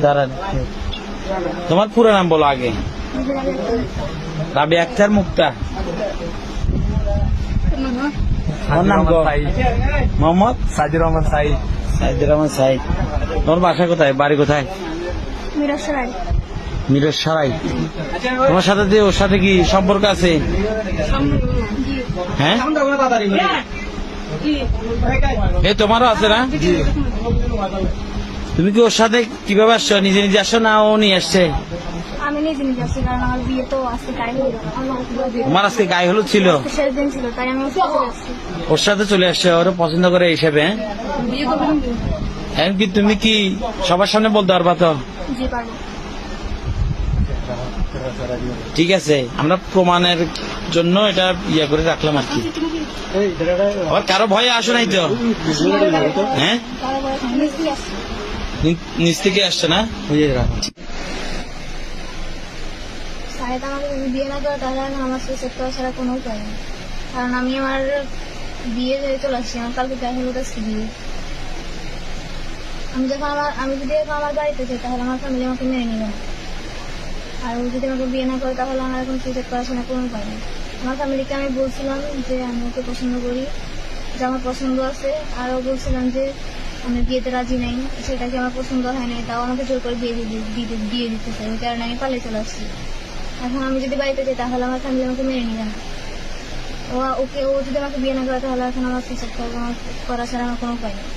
দাঁড়ান, তোমার পুরো নাম বলো আগে। রাবিয়া আক্তার মুক্তা। আমার নাম মোহাম্মদ সাইদুর রহমান সাইদ। সাইদুর রহমান সাইদ। তোমার বাসা কোথায়, বাড়ি কোথায়? মিরসরাই। তোমার সাথে যে ওর সাথে কি সম্পর্ক আছে? হ্যাঁ, এই তোমারও আছে না? তুমি কি ওর সাথে কিভাবে আসছো? নিজে নিজে আসছো না ও নিয়ে আসছে? আমি নিজে নিজে আসছি, কারণ আমার বিয়ে তো আজকে গায়ে হলো। তোমার আজকে গায়ে হলুদ ছিল, শেষ দিন ছিল, তাই আমি ওর সাথে চলে আসছি। ওর সাথে চলে আসছে, ওরা পছন্দ করে এই হিসাবে। হ্যাঁ, কি তুমি কি সবার সামনে বলতে পারবা তো? জি পারবো। ঠিক আছে, আমরা প্রমাণের জন্য এটা ইয়া করে রাখলাম আর কি। আবার কারো ভয়ে আসো নাই তো? হ্যাঁ, নিচ থেকে আসছে না? সাহেব আমাকে যদি বিয়ে না করে তাহলে আমার সুইসাইড করা ছাড়া কোনো উপায় নেই। কারণ আমি আমার বিয়ে হয়ে চলে আসছি, আমার কালকে গায়ে হলুদ আসছে বিয়ে। আমি যদি এখন আমার বাড়িতে যাই তাহলে আমার ফ্যামিলি আমাকে মেনে নিবে না। আর ও যদি আমাকে বিয়ে না করে তাহলে আমার এখন সুইসাইড করার ছাড়া কোনো উপায় নেই। আমার ফ্যামিলিকে আমি বলছিলাম যে আমি ওকে পছন্দ করি, যে আমার পছন্দ আছে। আরও বলছিলাম যে আমি বিয়েতে রাজি নাই, সেটাকে আমার পছন্দ হয় নাই, তাও আমাকে জোর করে বিয়ে দিতেছে। ওই কারণে আমি পালিয়ে চলে আসছি। এখন আমি যদি বাড়িতে যাই তাহলে আমার ফ্যামিলি আমাকে মেনে নিবে না। ও যদি আমাকে বিয়ে না করে তাহলে এখন আমার সুইসাইড করা ছাড়া আমার কোনো উপায় নেই।